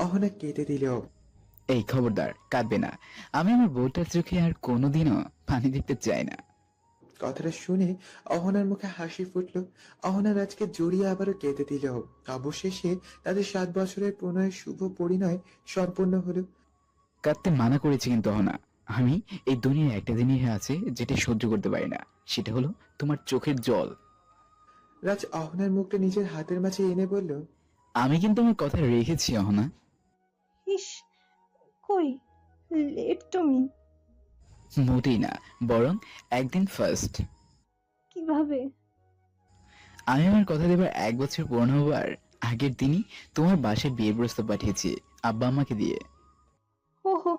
অহনা কেঁদে দিল। এই খবরদার, কাঁদবে না। আমি আমার বউটার চোখে আর কোনোদিনও পানি দেখতে চাই না। কথাটা শুনে অহনার মুখে হাসি ফুটল। অহনা রাজকে জড়িয়ে আবারও কেঁদে দিল। অবশেষে তাদের 7 বছরের প্রণয়ের শুভ পরিণয় সম্পন্ন হলো। কাঁদতে মানা করেছি কিন্তু অহনা, আমি এই দুনিয়ায় একটা জিনিস আছে যেটা সহ্য করতে পারি না, সেটা হলো তোমার চোখের জল। রাজ অহনার মুখটা নিজের হাতের মাঝে এনে বলল, আমি কিন্তু আমার কথা রেখেছি অহনা। ইস, কই, লেট তুমি। মোটেই না, বরং একদিন ফার্স্ট। কিভাবে? আমি আমার কথা দেবার 1 বছর পূর্ণ হবার আগের দিনই তোমার বাসায় বিয়ের প্রস্তাব পাঠিয়েছি, আব্বা আমাকে দিয়ে। ওহো,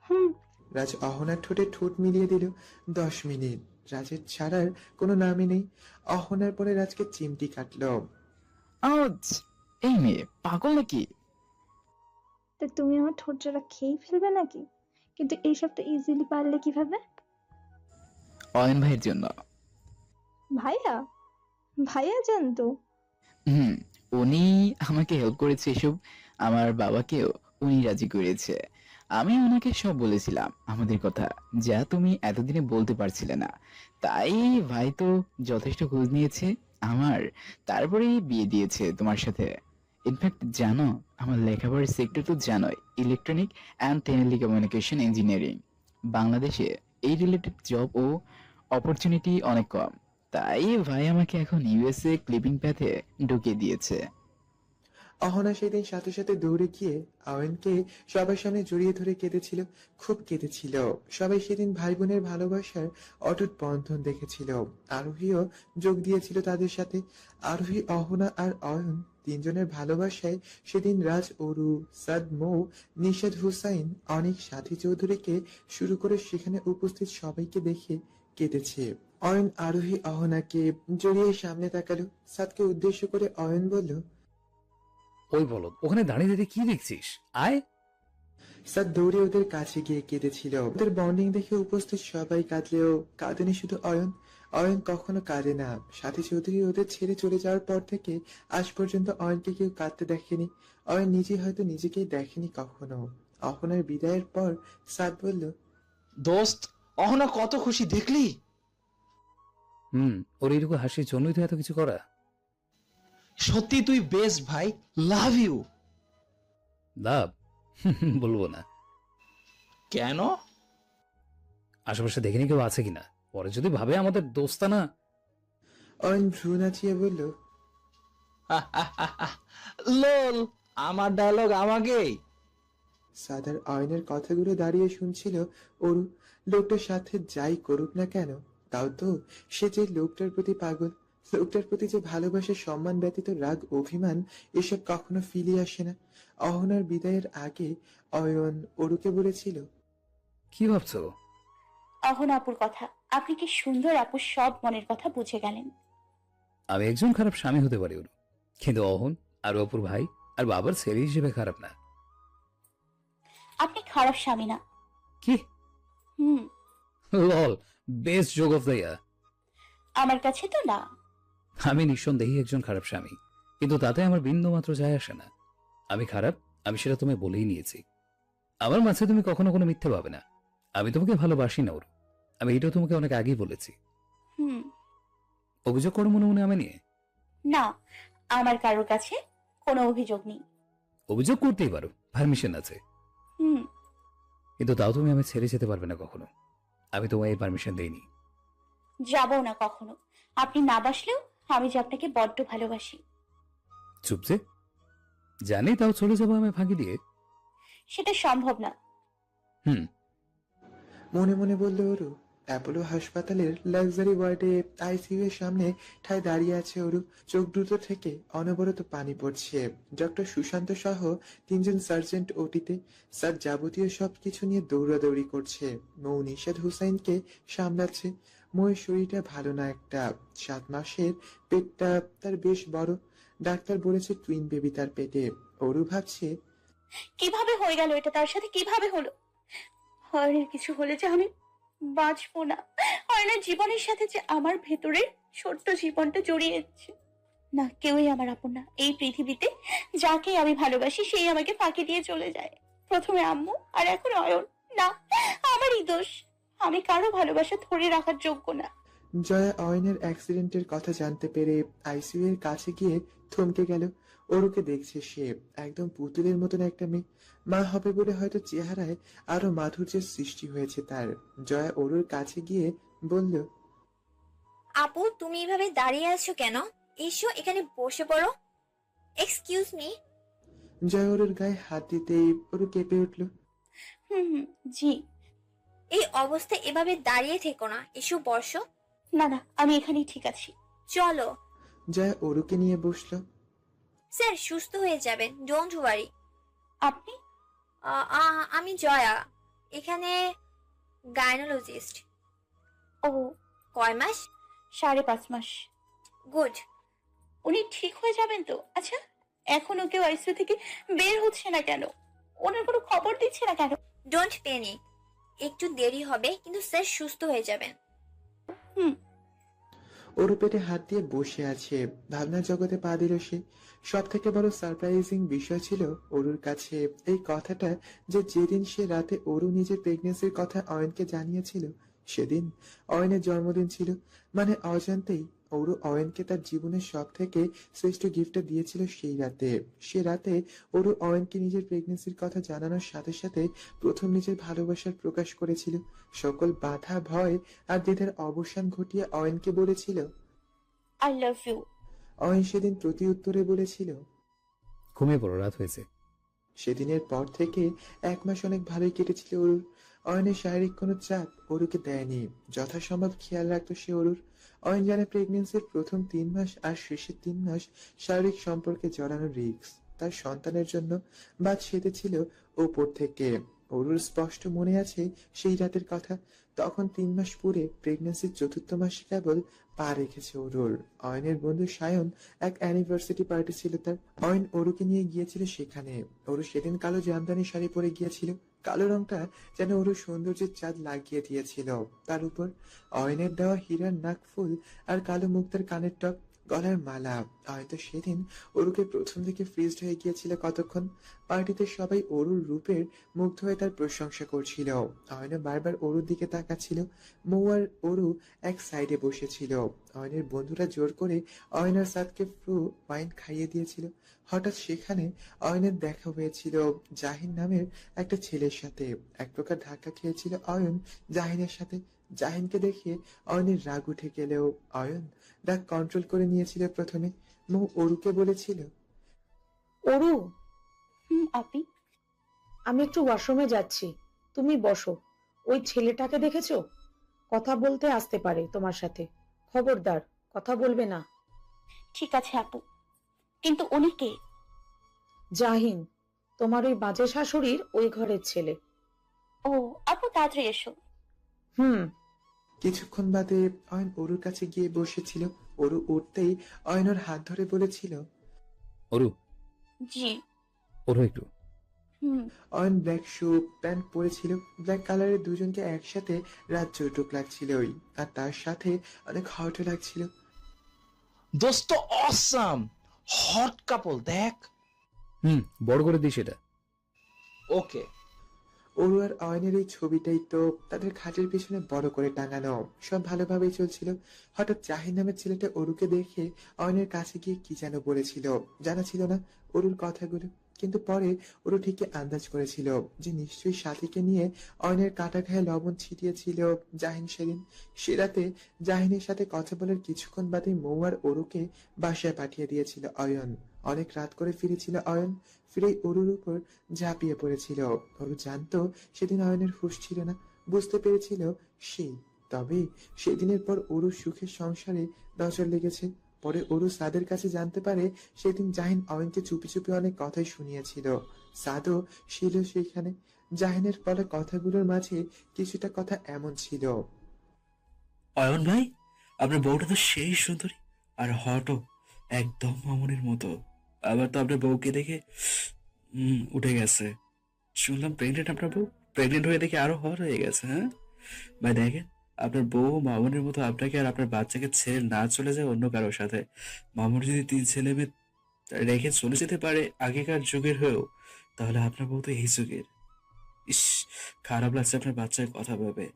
হুম। রাজ অহনার ঠোঁটে ঠোঁট মিলিয়ে দিল। 10 মিনিট। রাজের ছাড়ার কোনো নামই নেই। অহনার পরে রাজকে চিমটি কাটল। আজ এই মেয়ে পাগল নাকি? তা তুমি আমার ঠোঁট জোড়া খেয়েই ফেলবে নাকি? কিন্তু এইসব তো ইজিলি পারলে কিভাবে? অয়ন ভাইয়ের জন্য। ভাইয়া? ভাইয়া জানতো? হুম, উনি আমাকে হেল্প করেছে এসব। আমার বাবাকেও উনি রাজি করেছে। আমি ওনাকে সব বলেছিলাম আমাদের কথা, যা তুমি এতদিনে বলতে পারছিলে না। তাই ভাই তো যথেষ্ট খোঁজ নিয়েছে আমার, তারপরেই বিয়ে দিয়েছে তোমার সাথে। ইনফ্যাক্ট জানো, আমার লেখাপড়ার সেক্টর তো জানোই, ইলেকট্রনিক অ্যান্ড টেলিকমিউনিকেশন ইঞ্জিনিয়ারিং। বাংলাদেশে এই রিলেটেড জব ও অপরচুনিটি অনেক কম। তাই ভাই আমাকে এখন ইউএসএ ক্লিপিং প্যাথে ঢুকিয়ে দিয়েছে। অহনা সেদিন সাথে সাথে দৌড়ে গিয়ে অয়নকে সবার সামনে জড়িয়ে ধরে কেঁদেছিল। খুব কেঁদেছিল। সবাই সেদিন ভাই বোনের ভালোবাসার অটুট বন্ধন দেখেছিল। আরোহীও যোগ দিয়েছিল তাদের সাথে। আরোহী, অহনা আর অয়ন তিনজনের ভালোবাসায় সেদিন রাজ, অরু, সাদ, মৌ, নিশাদ হুসাইন, অনেক সাথী চৌধুরীকে শুরু করে সেখানে উপস্থিত সবাইকে দেখে কেঁদেছে। অয়ন আরোহী অহনাকে জড়িয়ে সামনে তাকালো। সাদকে উদ্দেশ্য করে অয়ন বলল, ওই বলদ, ওখানে দাঁড়িয়ে দাঁড়িয়ে কি দেখছিস? আয়। স্যার দৌড়ে ওদের কাছে গিয়ে কেঁদেছিল। ওদের বন্ডিং দেখে উপস্থিত সবাই কাঁদলেও কাঁদেনি শুধু অয়ন। অয়ন কখনো কাঁদে না। সাথী চৌধুরী ওদের ছেড়ে চলে যাওয়ার পর থেকে আজ পর্যন্ত অয়নকে কেউ কাঁদতে দেখেনি। অয়ন নিজে হয়তো নিজেকেই দেখেনি কখনো। অহনার বিদায়ের পর সাদ বলল, দোস্ত, অহনা কত খুশি দেখলি? ওর এইটুকু হাসির জন্যই তো এত কিছু করা। সত্যি তুই বেস্ট ভাই, লাভ ইউ। লাভ? বলবো না। কেন? আশেপাশে দেখেনি কেউ আছে কিনা, পরে যদি ভাবে আমাদের দোস্তানা। অয়ন ভ্রু নাচিয়ে বলল, লোল, আমার ডায়লগ আমাকেই। সাদার অয়নের কথাগুলো দাঁড়িয়ে শুনছিল অরু। লোকটার সাথে যাই করুক না কেন, তাও তো সে যে লোকটার প্রতি পাগল। লোকটার প্রতি যে ভালোবাসা, সম্মান ব্যতীত রাগ, অভিমান এসব কখনো ফিরে আসে না। অহনার বিদায়ের আগে অয়ন অরুকে বলেছিল, কি ভাবছো? অহন আপুর কথা। আপনি কি সুন্দর আপুর সব মনের কথা বুঝে গেলেন। আমি একজন খারাপ স্বামী হতে পারি ওর, কিন্তু অহন আর অপুর ভাই আর বাবার ছেলে হিসেবে খারাপ না। আপনি খারাপ স্বামী না। কি? হুম। লল, best joke of the year. আমার কাছে তো না। আমি নিঃসন্দেহে একজন খারাপ স্বামী, কিন্তু তাতে আমার বিন্দু মাত্র যায় আসে না। আমি খারাপ, আমি সেটা তোমায় বলেই নিয়েছি। আমার মাঝে তুমি কখনো কোনো মিথ্যে পাবে না। আমি তোমাকে ভালোবাসি না ওর, আমি এটাও তোমাকে অনেক আগেই বলেছি। হুম। অভিযোগ করো মনে মনে আমি নিয়ে? না, আমার কারোর কাছে কোনো অভিযোগ নেই। অভিযোগ করতেই পারো, পারমিশন আছে। হুম। কিন্তু তাও তুমি আমি ছেড়ে যেতে পারবে না কখনো। আমি তোমায় এই পারমিশন দেইনি। যাবো না কখনো। আপনি না বাসলেও আমি যে আপনাকে বড্ড ভালোবাসি। চুপছে জানি, তাও চলে যাবো আমি ফাঁকি দিয়ে? সেটা সম্ভব না। হুম। মনে মনে বলল অরু। অ্যাপোলো হাসপাতালের লাক্সারি ওয়ার্ডে আইসিইউ এর সামনে ঠায় দাঁড়িয়ে আছে অরু। চোখ দুটো থেকে অনবরত পানি পড়ছে। ডক্টর সুশান্ত সহ তিনজন সার্জেন্ট ওটিতে। স্যার যাবতীয় সবকিছু নিয়ে দৌড়াদৌড়ি করছে। মৌ নিশাদ হুসাইনকে সামলাচ্ছে। মৌয়ের শরীরটা ভালো না একটা। 7 মাসের, পেটটা তার বেশ বড়। ডাক্তার বলেছে টুইন বেবি তার পেটে। অরু ভাবছে, কিভাবে হয়ে গেল এটা, তার সাথে কিভাবে হলো? হয়নের কিছু হলে যে আমি বাঁচবো না। হয়নের জীবনের সাথে যে আমার ভেতরের ছোট্ট জীবনটা জড়িয়ে যাচ্ছে। না, কেউই আমার আপন না এই পৃথিবীতে। যাকে আমি ভালোবাসি সেই আমাকে ফাঁকি দিয়ে চলে যায়। প্রথমে আম্মু, আর এখন অয়ন। না, আমারই দোষ। আমি কারো ভালোবাসা ধরে রাখার যোগ্য না। জয়া অয়নের অ্যাক্সিডেন্টের কথা জানতে পেরে আইসিইউ এর কাছে গিয়ে থমকে গেল। ওরুকে দেখছে সে একদম পুতুলের মতন একটা মেয়ে। মা হবে বলে হয়তো চেহারায় আরো মাধুর্যের সৃষ্টি হয়েছে তার। জয়া ওরুর কাছে গিয়ে বলল, আপু, তুমি এভাবে দাঁড়িয়ে আছো কেন? এসো এখানে বসে পড়ো। Excuse me. জয়া ওরুর গায়ে হাত দিতেই ওরু কেঁপে উঠল। হুম হুম, জি। এই অবস্থায় এভাবে দাঁড়িয়ে থেকো না, এসো বসো। না না, আমি এখানেই ঠিক আছি। চলো। জয়া ওরুকে নিয়ে বসলো। স্যার সুস্থ হয়ে যাবেন, ডোন্ট ওয়ারি। আপনি? আমি জয়া, এখানে গাইনোলজিস্ট। ও, কয় মাস? 5.5 মাস। গুড। উনি ঠিক হয়ে যাবেন তো? আচ্ছা, এখনো কেউ আইসিইউ থেকে বের হচ্ছে না কেন? ওনার কোনো খবর দিচ্ছে না কেন? ডোন্ট প্যানিক, একটু দেরি হবে কিন্তু স্যার সুস্থ হয়ে যাবেন। ওরু পেটে হাত দিয়ে বসে আছে, ভাবনার জগতে পা দিল সে। সব থেকে বড় সারপ্রাইজিং বিষয় ছিল অরুর কাছে এই কথাটা, যে যেদিন সে রাতে অরু নিজের প্রেগনেন্সির কথা অয়নকে জানিয়েছিল সেদিন অয়নের জন্মদিন ছিল। মানে অজান্তেই অরু অয়নকে তার জীবনের সব থেকে শ্রেষ্ঠ গিফটটা দিয়েছিল সেই রাতে। সে রাতে অরু অয়নকে নিজের প্রেগনেন্সির কথা জানানোর সাথে সাথে প্রথম নিজের ভালোবাসার প্রকাশ করেছিল। সকল বাধা, ভয় আর দ্বিধার অবসান ঘটিয়ে অয়নকে বলেছিল আই লাভ ইউ। অয়ন সেদিন প্রতি উত্তরে বলেছিল। ঘুমিয়ে পড়ো, রাত হয়েছে। সেদিনের পর থেকে 1 মাস অনেক ভালোই কেটেছিল অরুর। অয়নের শারীরিক কোনো চাপ অরুকে দেয়নি, যথাসম্ভব খেয়াল রাখতো সে অরুর। অয়ন জানে প্রেগনেন্সির প্রথম 3 মাস আর শেষের 3 মাস শারীরিক সম্পর্কে জড়ানো রিস্ক তার সন্তানের জন্য। বাদ সেধেছিল ওপর থেকে। অরুর স্পষ্ট মনে আছে সেই রাতের কথা। তখন 3 মাস পুরে প্রেগনেন্সির 4র্থ মাসে কেবল পা রেখেছে অরুর। অয়নের বন্ধু সায়ন এক অ্যানিভার্সিটি পার্টি ছিল তার। অয়ন অরুকে নিয়ে গিয়েছিল সেখানে। অরু সেদিন কালো জামদানি শাড়ি পরে গিয়েছিল। কালো রংটা যেন অরুর সৌন্দর্যের চাঁদ লাগিয়ে দিয়েছিল তার উপর। অয়নের দেওয়া হীরার নাকফুল আর কালো মুক্তার কানের টপ, গলার মালা। হয়তো সেদিন অরুকে প্রথম থেকে ফ্রিজড হয়ে গিয়েছিল কতক্ষণ। পার্টিতে সবাই অরুর রূপের মুগ্ধ হয়ে তার প্রশংসা করছিল। অয়না বারবার অরুর দিকে তাকাচ্ছিল। মৌ আর অরু এক সাইডে বসেছিল। অয়নের বন্ধুরা জোর করে অয়নার সাদকে ফ্রু ওয়াইন খাইয়ে দিয়েছিল। হঠাৎ সেখানে অয়নের দেখা হয়েছিল জাহিন নামের একটা ছেলের সাথে। এক প্রকার ধাক্কা খেয়েছিল অয়ন জাহিনের সাথে। জাহিনকে দেখে অয়নের রাগ উঠে গেলেও অয়ন রাগ কন্ট্রোল করে নিয়েছিল প্রথমে। মৌ অরুকে বলেছিল, অরু, হুম আপি। আমি একটু ওয়াশরুমে যাচ্ছি, তুমি বসো। ওই ছেলেটাকে দেখেছো? কথা বলতে আসতে পারে তোমার সাথে। খবরদার কথা বলবে না। ঠিক আছে আপু, কিন্তু উনি কে? জাহিন, তোমার ওই বাজে শাশুড়ির ওই ঘরের ছেলে। ও আপু, তাড়াতাড়ি এসো। হুম। কিছুক্ষণ বাদে অয়ন অরুর কাছে গিয়ে বসেছিল। অরু উঠতেই অয়ন ওর হাত ধরে বলেছিল, অরু, জি। ওরও একটু। হুম। অয়ন ব্ল্যাক শু প্যান্ট পরেছিল। ব্ল্যাক কালারের দুজনকে একসাথে রাত জোটুক লাগছিল ওই, আর তার সাথে অনেক হটও লাগছিল। দোস্ত অসাম, হট কাপল দেখ। বড় করে দিস এটা। ওকে। অরু আর অয়নের এই ছবিটাই তো তাদের খাটের পিছনে বড় করে টাঙানো। সব ভালোভাবেই চলছিল। হঠাৎ জাহির নামের ছেলেটা অরুকে দেখে অয়নের কাছে গিয়ে কি যেন বলেছিল। জানা ছিল না অরুর কথাগুলো, কিন্তু পরে অরু ঠিকই আন্দাজ করেছিল যে নিশ্চয়ই সাথীকে নিয়ে অয়নের কাটা ঘায়ে লবণ ছিটিয়েছিল জাহিন সেদিন। সে রাতে জাহিনের সাথে কথা বলার কিছুক্ষণ বাদে মৌ আর অরুকে বাসায় পাঠিয়ে দিয়েছিল অয়ন। অনেক রাত করে ফিরেছিল অয়ন। ফিরেই অরুর উপর ঝাঁপিয়ে পড়েছিল। অরু জানতো সেদিন অয়নের হুঁশ ছিল না, বুঝতে পেরেছিল সে। তবে সেদিনের পর অরুর সুখের সংসারে নজর লেগেছে। পরে অরু সাদের কাছে জানতে পারে সেদিন জাহিন অয়নকে চুপি চুপি অনেক কথাই শুনিয়েছিল। সাদও ছিল সেখানে। জাহিনের বলা কথাগুলোর মাঝে কিছুটা কথা এমন ছিল, অয়ন ভাই, আপনার বউটা তো সেই সুন্দরী আর হটও, একদম মামুনির মতো। আবার তো আপনার বউকে দেখে উঠে গেছে। শুনলাম প্রেগনেন্ট আপনার বউ। প্রেগনেন্ট হয়ে দেখে আরো হট হয়ে গেছে। হ্যাঁ ভাই, দেখেন আপনার বউ মামুনের মতো আপনাকে আর আপনার বাচ্চাকে ছেড়ে না চলে যায় অন্য কারোর সাথে। মামুন যদি 3 ছেলে মেয়ে রেখে চলে যেতে পারে আগেকার যুগের হয়েও, তাহলে আপনার বউ তো এই যুগের। ইস, খারাপ লাগছে আপনার বাচ্চার কথা ভেবে।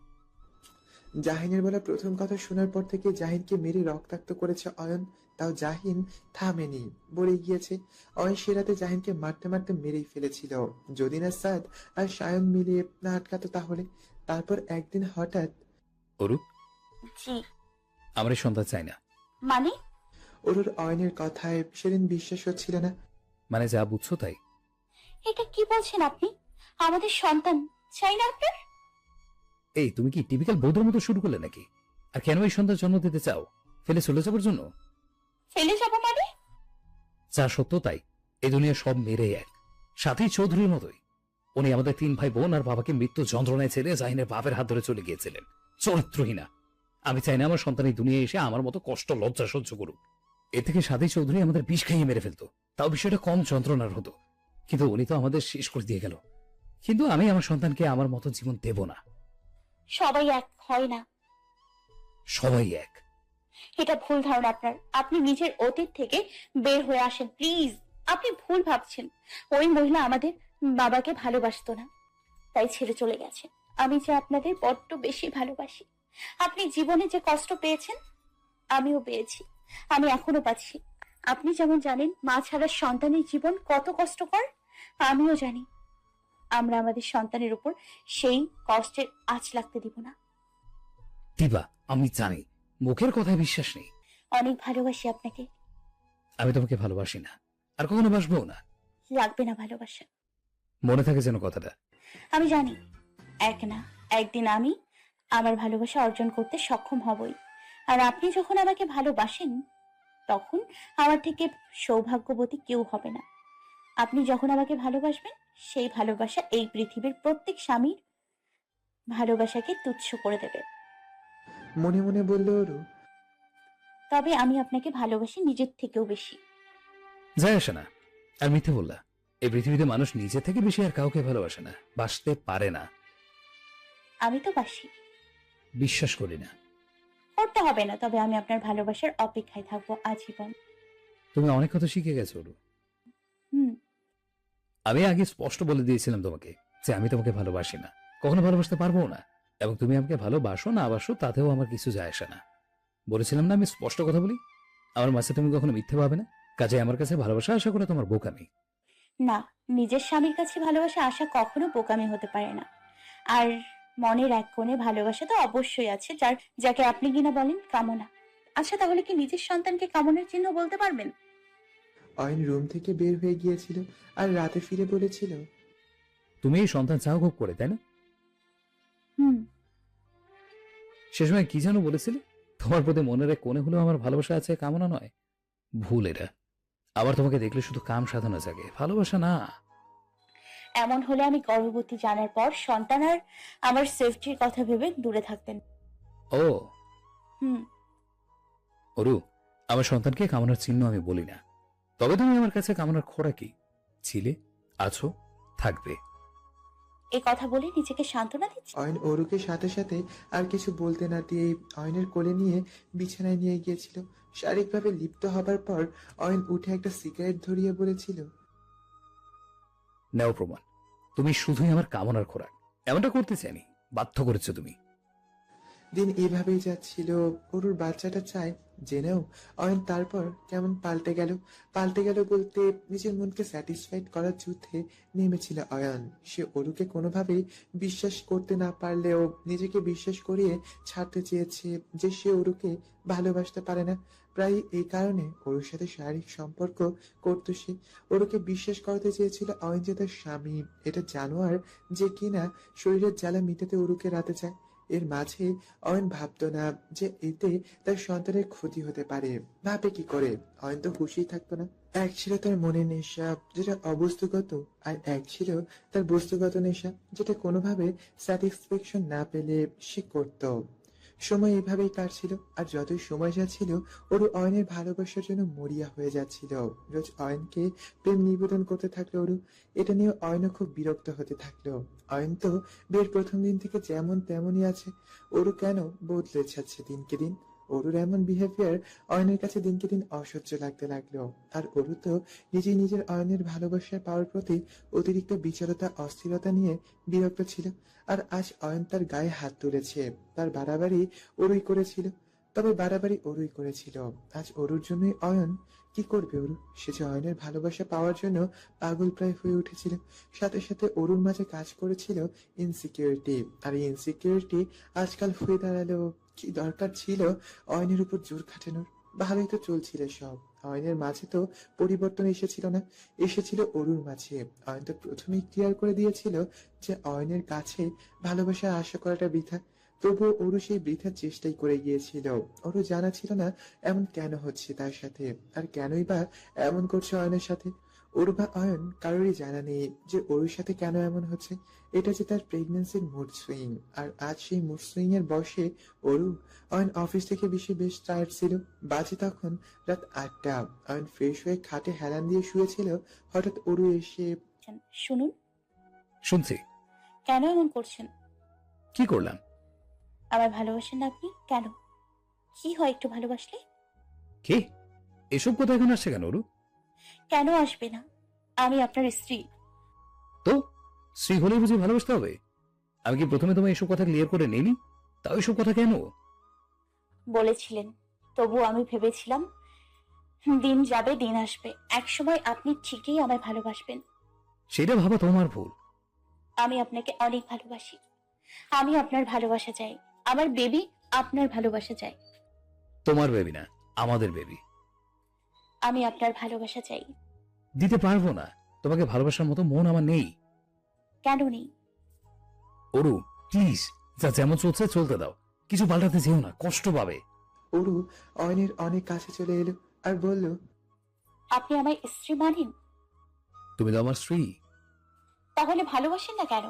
জাহিনের বলা প্রথম কথা শোনার পর থেকে জাহিনকে মেরে রক্তাক্ত করেছে অয়ন, তাও জাহিন থামেনি, বলে গিয়েছে। অয়ন সে রাতে জাহিনকে মারতে মারতে মেরেই ফেলেছিল, যদি না সাদ আর সায়ন মিলিয়ে না আটকাতো তাহলে। তারপর একদিন হঠাৎ অরু, জি। আমার এই সন্তান চাই না। মানে? অরুর অয়নের কথায় সেদিন বিশ্বাস হচ্ছিল না। মানে যা বুঝছো তাই। এটা কি বলছেন আপনি? আমাদের সন্তান চাই না আপনার? এই তুমি কি টিপিক্যাল বৌদ্ধের মতো শুরু করলে নাকি? আর কেন এই সন্তান জন্ম দিতে চাও? ফেলে চলে যাবার জন্য? ফেলে যাব মানে? যা সত্য তাই, এই দুনিয়ার সব মেরে এক, সাথেই চৌধুরীর মতোই। উনি আমাদের 3 ভাই বোন আর বাবাকে মৃত্যু যন্ত্রণায় ছেড়ে জাহিনের বাপের হাত ধরে চলে গিয়েছিলেন। চরিত্রহীনা। আমি চাই না আমার সন্তান এই দুনিয়ায় এসে আমার মতো কষ্ট লজ্জা সহ্য করুক। এ থেকে সাথী চৌধুরী আমাদের বিষ খাইয়ে মেরে ফেলতো, তাও বিষয়টা কম যন্ত্রণার হতো। কিন্তু উনি তো আমাদের শেষ করে দিয়ে গেল। কিন্তু আমি আমার সন্তানকে আমার মতো জীবন দেব না। সবাই এক হয় না। সবাই এক। এটা ভুল ধারণা আপনার। আপনি নিজের অতীত থেকে বের হয়ে আসেন প্লিজ। আপনি ভুল ভাবছেন। ওই মহিলা আমাদের বাবাকে ভালোবাসতো না, তাই ছেড়ে চলে গেছে। আমি যে আপনাদের বড্ড বেশি ভালোবাসি। আপনি জীবনে যে কষ্ট পেয়েছেন আমিও পেয়েছি, আমি এখনো পাচ্ছি। আপনি যেমন জানেন মা ছাড়া সন্তানের জীবন কত কষ্টকর, আমিও জানি। আমরা আমাদের সন্তানের উপর সেই কষ্টের আঁচ লাগতে দিব না। দিবা, আমি জানি মুখের কথায় বিশ্বাস নেই। অনেক ভালোবাসি আপনাকে। আমি তোমাকে ভালোবাসি না, আর কখনো বাসবো না। লাগবে না ভালোবাসা। মনে থাকে যেন কথাটা। আমি জানি এক না একদিন আমি আমার ভালোবাসা অর্জন করতে সক্ষম হবই। আর আপনি যখন আমাকে ভালোবাসেন তখন আমার থেকে সৌভাগ্যবতী কেউ হবে না। আপনি যখন আমাকে ভালোবাসবেন সেই ভালোবাসা এই পৃথিবীর প্রত্যেক স্বামীর ভালোবাসাকে তুচ্ছ করে দেবে। মনে মনে বলল অরু। তবে আমি আপনাকে ভালোবাসি নিজের থেকেও বেশি। যায় আসে না। আর মিথ্যে বললা। এই পৃথিবীতে মানুষ নিজে থেকে বেশি আর কাউকে ভালোবাসে না, বাসতে পারে না। আমি তো বাসি। বিশ্বাস করি না। করতে হবে না, তবে আমি আপনার ভালোবাসার অপেক্ষায় থাকবো আজীবন। তুমি অনেক কথা শিখে গেছো অরু। হুম। আমি আগে স্পষ্ট বলে দিয়েছিলাম তোমাকে যে আমি তোমাকে ভালোবাসি না, কখনো ভালোবাসতে পারবো না। এবং তুমি আমাকে ভালোবাসো না বাসো তাতেও আমার কিছু যায় আসে না। বলেছিলাম না আমি স্পষ্ট কথা বলি। আমার মাঝে তুমি কখনো মিথ্যে পাবে না। কাজে আমার কাছে ভালোবাসা আশা করে তোমার বোকামি। না, নিজের স্বামীর কাছে ভালোবাসা আশা কখনো বোকামি হতে পারে না। আর মনের এক কোণে ভালোবাসা তো অবশ্যই আছে, যাকে আপনি কিনা বলেন কামনা। আচ্ছা, তাহলে কি নিজের সন্তানকে কামনার চিহ্ন বলতে পারবেন? অয়ন রুম থেকে বের হয়ে গিয়েছিল আর রাতে ফিরে বলেছিল, তুমি এই সন্তান চাও খুব করে, তাই না? হুম। সে সময় কি যেন বলেছিলে? তোমার প্রতি মনের এক কোণে হলেও আমার ভালোবাসা আছে, কামনা নয়। ভুল এটা। আবার তোমাকে দেখলে শুধু কাম সাধনা জাগে, ভালোবাসা না। এমন হলে আমি গর্ভবতী জানার পর সন্তান আর আমার সেফটির কথা ভেবে দূরে থাকতেন। ও হুম। অরু, আমার সন্তানকে কামনার চিহ্ন আমি বলি না। তবে তুমি আমার কাছে কামনার খোরাকি ছিলে, আছো, থাকবে। এই কথা বলে নিজেকে সান্ত্বনা দিচ্ছি। অয়ন অরুকে সাথে সাথে আর কিছু বলতে না দিয়ে অয়নের কোলে নিয়ে বিছানায় নিয়ে গিয়েছিল। শারীরিকভাবে লিপ্ত হবার পর অয়ন উঠে একটা সিগারেট ধরিয়ে বলেছিল, নেও প্রমাণ। তুমি শুধুই আমার কামনার খোরাক। এমনটা করতে চাইনি, বাধ্য করেছো তুমি। দিন এভাবেই যাচ্ছিল। অরুর বাচ্চাটা চায় জেনেও অয়ন তারপর কেমন পাল্টে গেল বলতে নিজের মনকে স্যাটিসফাইড করার যুদ্ধে নেমেছিল অয়ন। সে অরুকে কোনোভাবেই বিশ্বাস করতে না পারলেও নিজেকে বিশ্বাস করিয়ে ছাড়তে চেয়েছে যে সে অরুকে ভালোবাসতে পারে না। প্রায় এই কারণে অরুর সাথে শারীরিক সম্পর্ক করতো সে। অরুকে বিশ্বাস করতে চেয়েছিল অয়ন যে তার স্বামী, এটা জানোয়ার যে কিনা শরীরের জ্বালা মিটাতে অরুকে রাতে চায়। এর মাঝে অয়ন ভাবতো না যে এতে তার সন্তানের ক্ষতি হতে পারে। ভাবে কি করে? অয়ন তো হুঁশই থাকতো না। এক ছিল তার মনের নেশা যেটা অবস্তুগত, আর এক ছিল তার বস্তুগত নেশা যেটা কোনোভাবে স্যাটিসফ্যাকশন না পেলে সে করত। সময় এভাবেই কাটছিল, আর যতই সময় যাচ্ছিল ওরু অয়নের ভালোবাসার জন্য মরিয়া হয়ে যাচ্ছিল। রোজ অয়নকে প্রেম নিবেদন করতে থাকলো ওরু। এটা নিয়ে অয়নও খুব বিরক্ত হতে থাকলো। অয়ন তো বিয়ের প্রথম দিন থেকে যেমন তেমনই আছে, ওরু কেন বদলে যাচ্ছে দিনকে দিন। অরুর এমন বিহেভিয়ার অয়নের কাছে দিনকে দিন অসহ্য লাগতে লাগলো। আর অরু তো নিজেই নিজের অয়নের ভালোবাসা পাওয়ার প্রতি অতিরিক্ত বিচলতা অস্থিরতা নিয়ে বিরক্ত ছিল। আর আজ অয়ন তার গায়ে হাত তুলেছে, তার বাড়াবাড়ি অরুই করেছিল। তবে বাড়াবাড়ি অরুই করেছিল, আজ অরুর জন্যই অয়ন কি করবে অরু? সে যে অয়নের ভালোবাসা পাওয়ার জন্য পাগল প্রায় হয়ে উঠেছিল। সাথে সাথে অরুর মাঝে কাজ করেছিল ইনসিকিউরিটি, আর এই ইনসিকিউরিটি আজকাল হয়ে দাঁড়ালো কি দরকার ছিল অয়নের উপর জোর খাটানোর? ভালোই তো চলছিল সব। অয়নের মাঝে তো পরিবর্তন এসেছিল না, এসেছিল অরুর মাঝে। অয়ন তো প্রথমেই ক্লিয়ার করে দিয়েছিল যে অয়নের কাছে ভালোবাসা আশা করাটা বৃথা। তবুও অরু সেই বৃথার চেষ্টাই করে গিয়েছিল। অরু জানা ছিল না এমন কেন হচ্ছে তার সাথে, আর কেনই বা এমন করছে অয়নের সাথে। অরু বা অয়ন কারোরই জানা নেই যে অরুর সাথে কেন এমন হচ্ছে। এটা যে তার প্রেগন্যান্সির মুড সুইং, আর আজ সেই মুড সুইং এর বসে অরু। অয়ন অফিস থেকে বেশ টায়ার্ড ছিল। বাজে তখন রাত 8টা। অয়ন ফ্রেশ হয়ে খাটে হেলান দিয়ে শুয়েছিল, হঠাৎ অরু এসে শুনুন। শুনছি। কেন এমন করছেন? কি করলাম? আমার ভালোবাসেন না আপনি? কেন? কি হয় একটু ভালোবাসলে? কি এসব কথা এখন আসছে কেন অরু? কেন আসবে না? আমি আপনার স্ত্রী। তো স্ত্রী হলেই বুঝি ভালোবাসতে হবে? আমি কি প্রথমে তোমায় এসব কথা ক্লিয়ার করে নিইনি? তাও এসব কথা কেন? বলেছিলেন, তবু আমি ভেবেছিলাম দিন যাবে দিন আসবে, একসময় আপনি ঠিকই আমায় ভালোবাসবেন। সেটা ভাবা তোমার ভুল। আমি আপনাকে অনেক ভালোবাসি। আমি আপনার ভালোবাসা চাই। আমার বেবি আপনার ভালোবাসা চাই। তোমার বেবি না, আমাদের বেবি। আমি আপনার ভালোবাসা চাই। দিতে পারবো না, তোমাকে ভালোবাসার মতো মন আমার নেই। কেন নেই? অরু প্লিজ, যা যেমন চলছে চলতে দাও, কিছু পাল্টাতে যেও না, কষ্ট পাবে। অরু অয়নের অনেক কাছে চলে এলো আর বলল, আপনি আমায় স্ত্রী মানেন? তুমি তো আমার স্ত্রী। তাহলে ভালোবাসেন না কেন?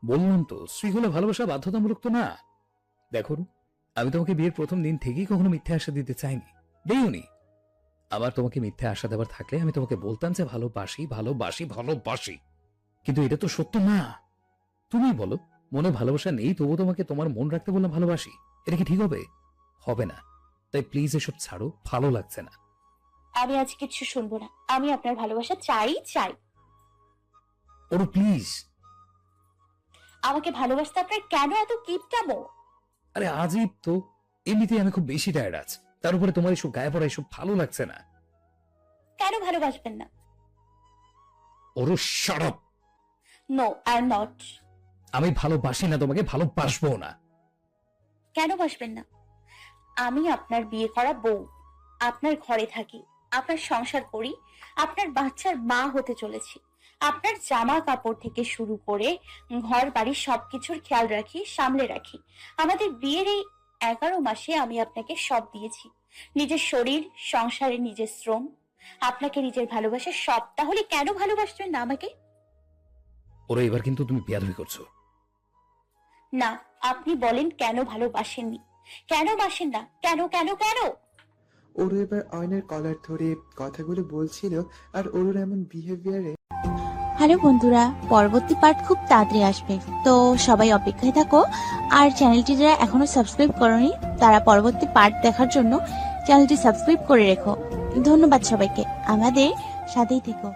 বললাম তো, স্ত্রী হলে ভালোবাসা বাধ্যতামূলক তো না। দেখো অরু, আমি তোমাকে বিয়ের প্রথম দিন থেকেই কখনো মিথ্যে আশা দিতে চাইনি, দেইওনি। আবার তোমাকে মিথ্যে আশা দেওয়ার থাকলে আমি তোমাকে বলতাম যে ভালোবাসি ভালোবাসি ভালোবাসি, কিন্তু এটা তো সত্য না। তুমি বলো, মনে ভালোবাসা নেই তবু তোমাকে তোমার মন রাখতে বললাম ভালোবাসি, এটা কি ঠিক হবে? হবে না। তাই প্লিজ এসব ছাড়ো, ভালো লাগছে না। আমি আজ কিছু শুনবো না। আমি আপনার ভালোবাসা চাই চাই। ওরু প্লিজ। আমাকে ভালোবাসতে আপনার কেন এত কিপটামো? আরে আজীব তো, এমনিতেই আমি খুব বেশি টায়ার্ড আছি, তার উপরে তোমার এসব গায়ে পড়া এসব ভালো লাগছে না। কেন ভালোবাসবেন না? ওরু shut up. No, I am not. আমি ভালোবাসি না, তোমাকে ভালোবাসবো না। কেন বাসবেন না? আমি আপনার বিয়ে করা বউ, আপনার ঘরে থাকি, আপনার সংসার করি, আপনার বাচ্চার মা হতে চলেছি। আপনার জামা কাপড় থেকে শুরু করে ঘর বাড়ি সবকিছুর খেয়াল রাখি, সামলে রাখি। আমাদের বিয়ের এই 11 মাসে আমি আপনাকে সব দিয়েছি, নিজের শরীর, সংসারে নিজের শ্রম, আপনাকে নিজের ভালোবাসা সব। তাহলে কেন ভালোবাসবেন না আমাকে? ওরা এবার কিন্তু তুমি বেয়াদবি করছো। না, আপনি বলেন কেন ভালোবাসেননি? কেন বাসেন না? কেন কেন কেন? অরু এবার অয়নের কলার ধরে কথাগুলো বলছিল, আর অরুর এমন বিহেভিয়ারে হ্যালো বন্ধুরা, পরবর্তী পার্ট খুব তাড়াতাড়ি আসবে, তো সবাই অপেক্ষায় থাকো। আর চ্যানেলটি যারা এখনো সাবস্ক্রাইব করোনি তারা পরবর্তী পার্ট দেখার জন্য চ্যানেলটি সাবস্ক্রাইব করে রেখো। ধন্যবাদ সবাইকে, আমাদের সাথেই থেকো।